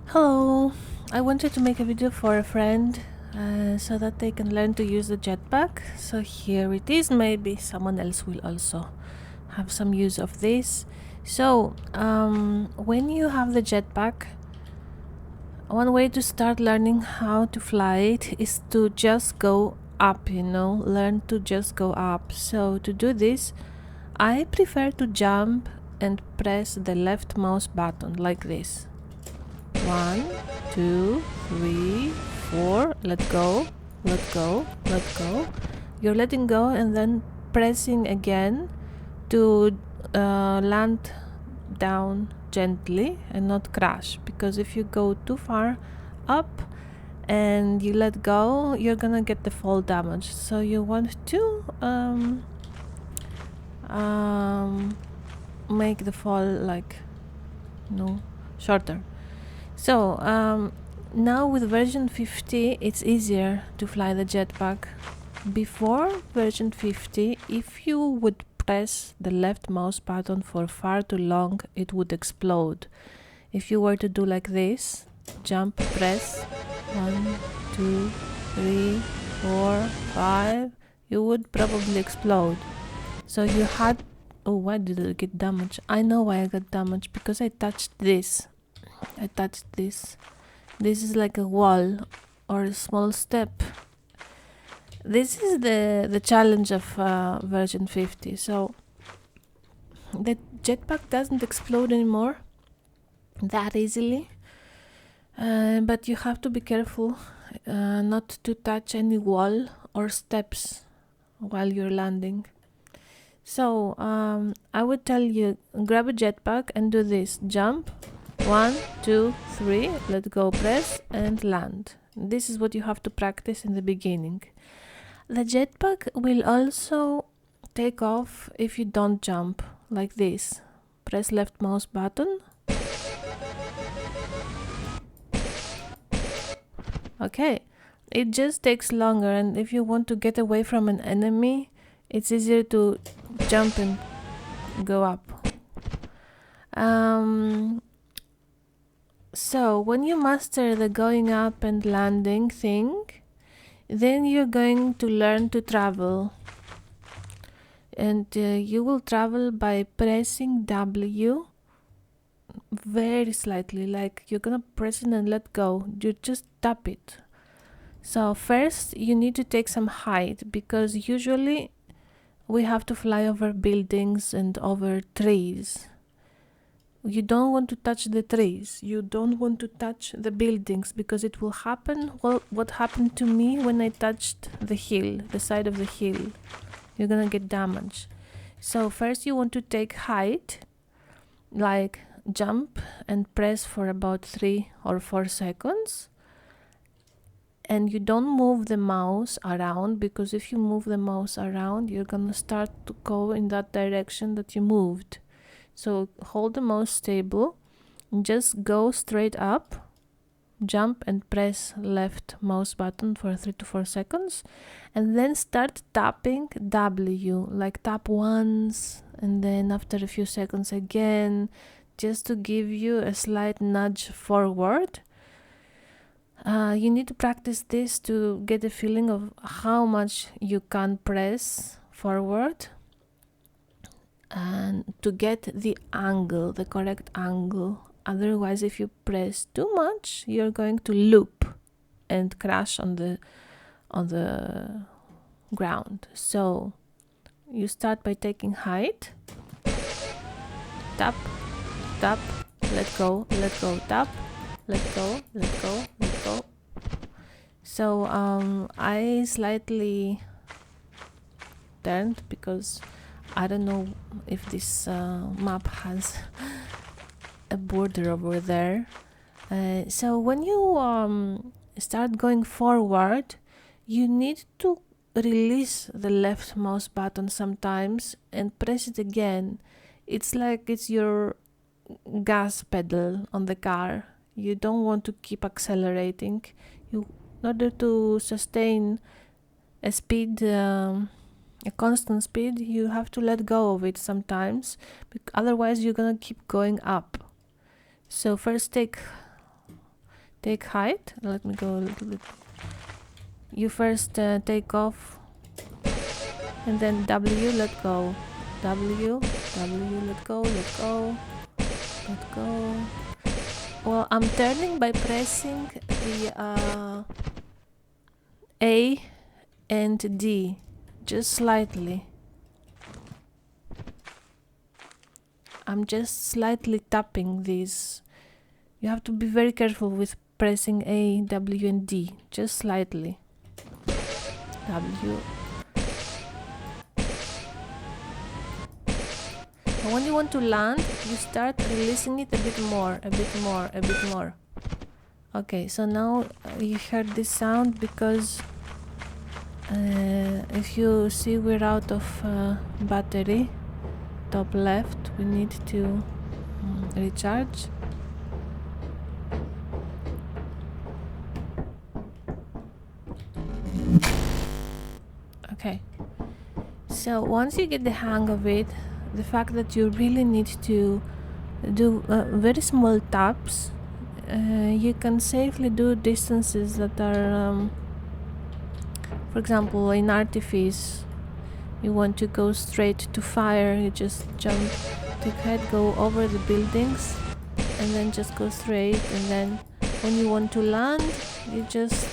Hello, I wanted to make a video for a friend so that they can learn to use the jetpack. So here it is. Maybe someone else will also have some use of this. So when you have the jetpack, one way to start learning how to fly it is to just go up, learn to just go up. So to do this, I prefer to jump and press the left mouse button like this. 1, 2, 3, 4. Let go, let go, let go. You're letting go and then pressing again to land down gently and not crash, because if you go too far up and you let go, you're gonna get the fall damage. So you want to make the fall shorter. So now with version 50 it's easier to fly the jetpack. Before version 50, if you would press the left mouse button for far too long, it would explode. If you were to do like this, jump, press 1, 2, 3, 4, 5, you would probably explode. So you had... Oh, why did I get damaged? I know why I got damaged, because I touched this. This is like a wall or a small step. This is the challenge of version 50. So the jetpack doesn't explode anymore that easily, but you have to be careful not to touch any wall or steps while you're landing. So I would tell you, grab a jetpack and do this. Jump, 1, 2, 3, let go, press and land. This is what you have to practice in the beginning. The jetpack will also take off if you don't jump, like this. Press left mouse button. Okay, it just takes longer, and if you want to get away from an enemy, it's easier to jump and go up. So when you master the going up and landing thing, then you're going to learn to travel. And you will travel by pressing W very slightly, like you're gonna press it and let go. You just tap it. So first you need to take some height, because usually we have to fly over buildings and over trees. You don't want to touch the trees, you don't want to touch the buildings, because it will happen what happened to me when I touched the hill, the side of the hill. You're gonna get damage. So first you want to take height, like jump and press for about 3 or 4 seconds, and you don't move the mouse around, because if you move the mouse around, you're gonna start to go in that direction that you moved. So hold the mouse stable, just go straight up, jump and press left mouse button for 3 to 4 seconds, and then start tapping W, like tap once and then after a few seconds again, just to give you a slight nudge forward. You need to practice this to get a feeling of how much you can press forward, and to get the angle, the correct angle. Otherwise, if you press too much, you're going to loop and crash on the ground. So you start by taking height, tap, tap, let go, tap, let go, let go, let go. So I slightly turned, because I don't know if this map has a border over there. So when you start going forward, you need to release the left mouse button sometimes and press it again. It's like it's your gas pedal on the car. You don't want to keep accelerating. In order to sustain a speed, a constant speed, you have to let go of it sometimes, otherwise you're gonna keep going up. So first take height. Let me go a little bit. You first take off, and then W, let go. W, let go, let go, let go. Well, I'm turning by pressing the A and D, just slightly. I'm just slightly tapping these. You have to be very careful with pressing A, W, and D, just slightly. W. And when you want to land, you start releasing it a bit more, a bit more, a bit more. Okay, so now you heard this sound because if you see we're out of battery, top left, we need to recharge. Okay, so once you get the hang of it, the fact that you really need to do very small taps, you can safely do distances that are, for example, in artifice, you want to go straight to fire, you just jump, take head, go over the buildings, and then just go straight, and then when you want to land, you just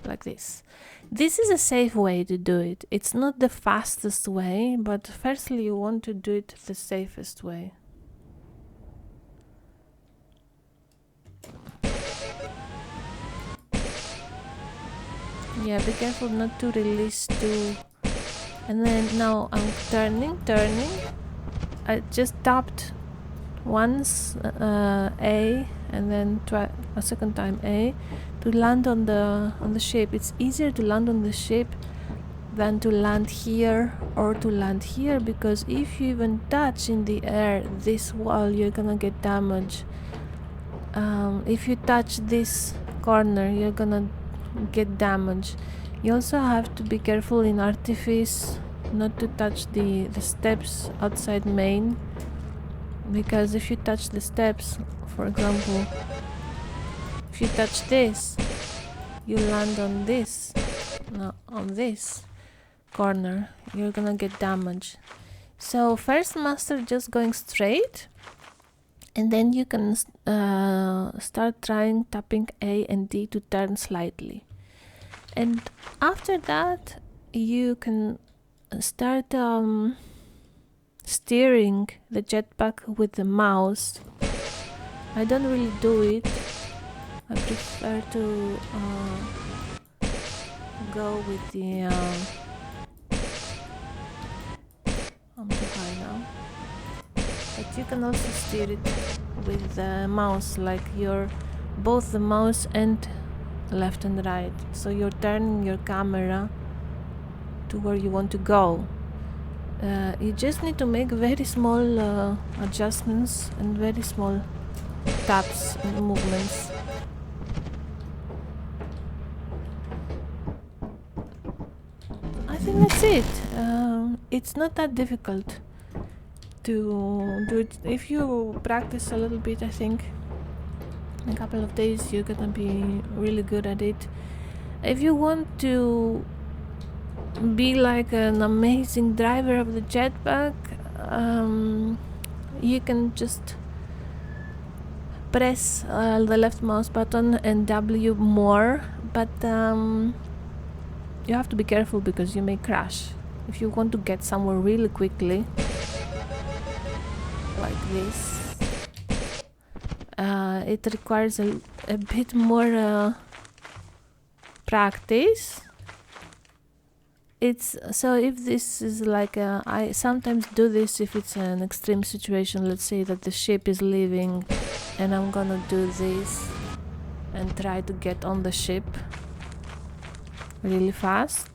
like this. This is a safe way to do it. It's not the fastest way, but firstly you want to do it the safest way. Yeah, be careful not to release too. And then now I'm turning. I just tapped once A and then a second time A to land on the ship. It's easier to land on the ship than to land here or to land here, because if you even touch in the air this wall, you're gonna get damage. If you touch this corner, you're gonna get damage. You also have to be careful in artifice not to touch the steps outside main, because if you touch the steps, for example, if you touch this, you land on this, no, on this corner, you're gonna get damage. So first master just going straight, and then you can start trying tapping A and D to turn slightly. And after that, you can start steering the jetpack with the mouse. I don't really do it. I prefer to go with the I'm too high now. But you can also steer it with the mouse, like both the mouse and left and right. So you're turning your camera to where you want to go. You just need to make very small adjustments and very small taps and movements. I think that's it. It's not that difficult to do it. If you practice a little bit, I think in a couple of days you're gonna be really good at it. If you want to be like an amazing driver of the jetpack, you can just press the left mouse button and W more, but you have to be careful because you may crash. If you want to get somewhere really quickly, like this, it requires a bit more practice. So if this is like I sometimes do this if it's an extreme situation. Let's say that the ship is leaving and I'm gonna do this and try to get on the ship really fast.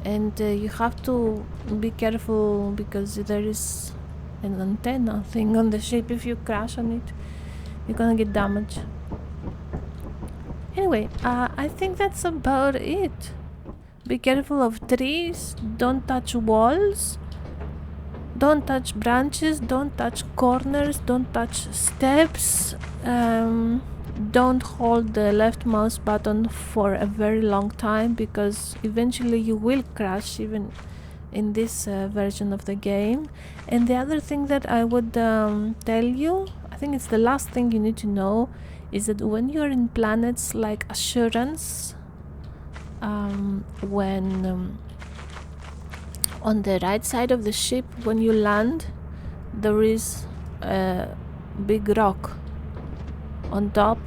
And you have to be careful because there is an antenna thing on the ship. If you crash on it, you're gonna get damage. Anyway, I think that's about it. Be careful of trees. Don't touch walls. Don't touch branches. Don't touch corners. Don't touch steps. Don't hold the left mouse button for a very long time, because eventually you will crash even in this version of the game. And the other thing that I would tell you, I think it's the last thing you need to know, is that when you're in planets like Assurance, when on the right side of the ship, when you land, there is a big rock on top.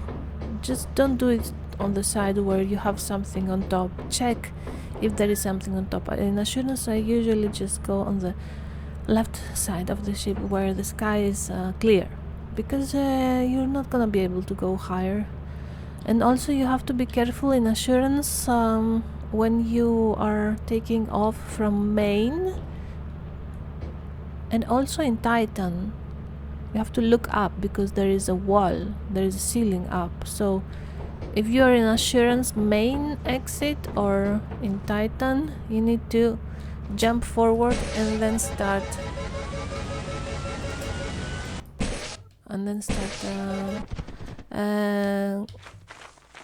Just don't do it on the side where you have something on top. Check if there is something on top. In Assurance, I usually just go on the left side of the ship where the sky is clear, because you're not gonna be able to go higher. And also you have to be careful in Assurance when you are taking off from main, and also in Titan you have to look up, because there is a wall, there is a ceiling up. So if you are in Assurance main exit or in Titan, you need to jump forward and then start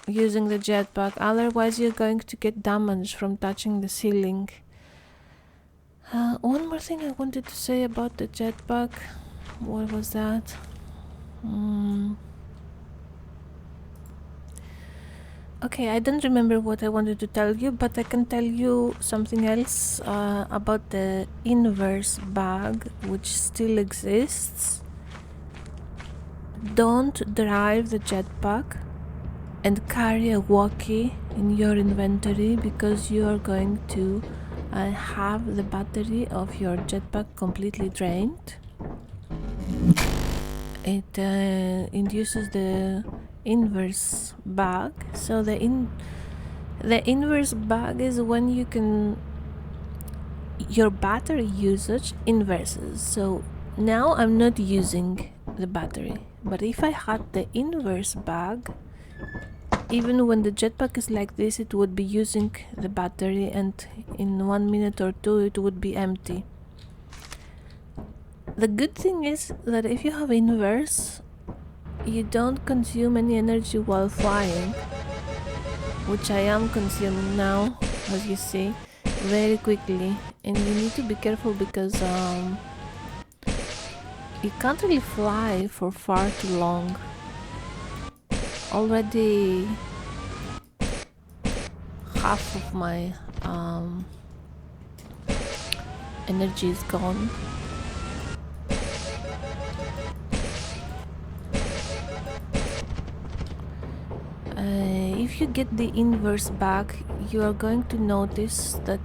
using the jetpack. Otherwise you're going to get damage from touching the ceiling. One more thing I wanted to say about the jetpack. What was that? Okay, I don't remember what I wanted to tell you, but I can tell you something else about the inverse bag, which still exists. Don't drive the jetpack and carry a walkie in your inventory, because you are going to have the battery of your jetpack completely drained. It induces the inverse bag. So the inverse bag is when you can, your battery usage inverses. So now I'm not using the battery, but if I had the inverse bag, even when the jetpack is like this, it would be using the battery, and in 1 minute or 2 it would be empty. The good thing is that if you have inverse, you don't consume any energy while flying, which I am consuming now, as you see, very quickly. And you need to be careful, because you can't really fly for far too long. Already half of my energy is gone. If you get the inverse back, you are going to notice that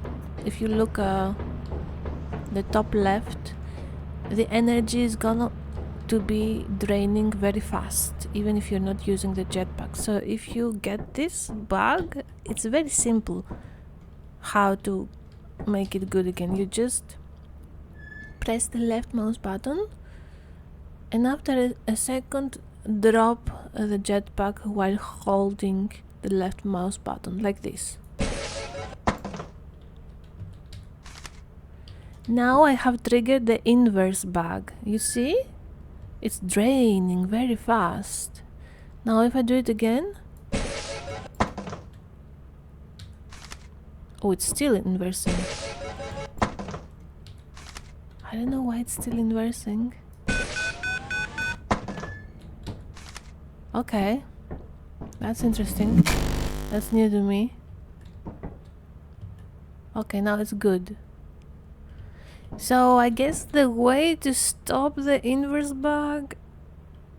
if you look the top left, the energy is gonna to be draining very fast, even if you're not using the jetpack. So if you get this bug, it's very simple how to make it good again. You just press the left mouse button, and after a second drop the jetpack while holding the left mouse button, like this. Now I have triggered the inverse bug. You see? It's draining very fast. Now if I do it again... Oh, it's still inversing. I don't know why it's still inversing. Okay. That's interesting. That's new to me. Okay, now it's good. So I guess the way to stop the inverse bug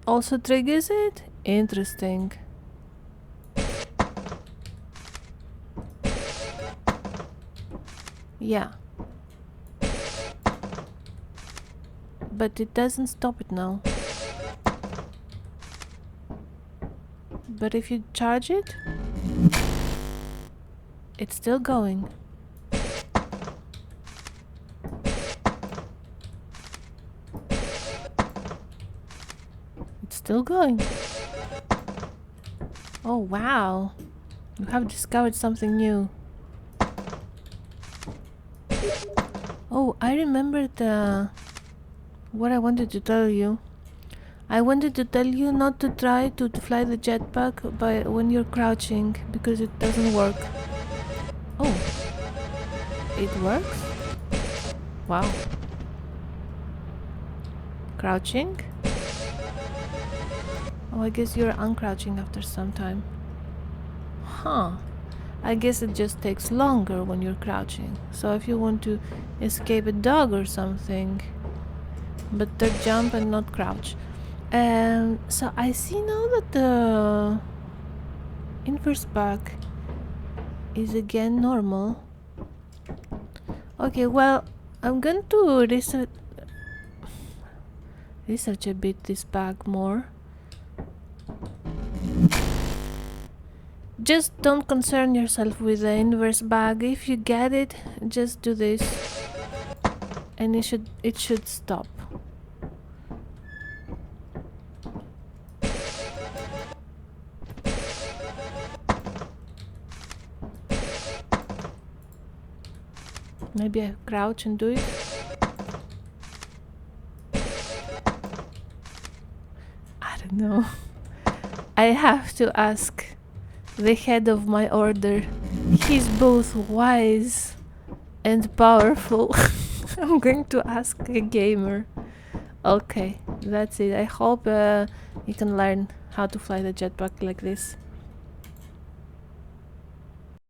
also triggers it? Interesting. Yeah. But it doesn't stop it now. But if you charge it, it's still going. It's still going. Oh wow, you have discovered something new. Oh, I remembered what I wanted to tell you. I wanted to tell you not to try to fly the jetpack when you're crouching, because it doesn't work. Oh, it works? Wow. Crouching? Oh, I guess you're uncrouching after some time. Huh. I guess it just takes longer when you're crouching. So if you want to escape a dog or something, better jump and not crouch. So I see now that the inverse back is again normal. Okay, well, I'm going to research a bit this bag more. Just don't concern yourself with the inverse bag. If you get it, just do this and it should stop. Maybe I crouch and do it. I don't know. I have to ask the head of my order. He's both wise and powerful. I'm going to ask a gamer. Okay, that's it. I hope you can learn how to fly the jetpack like this.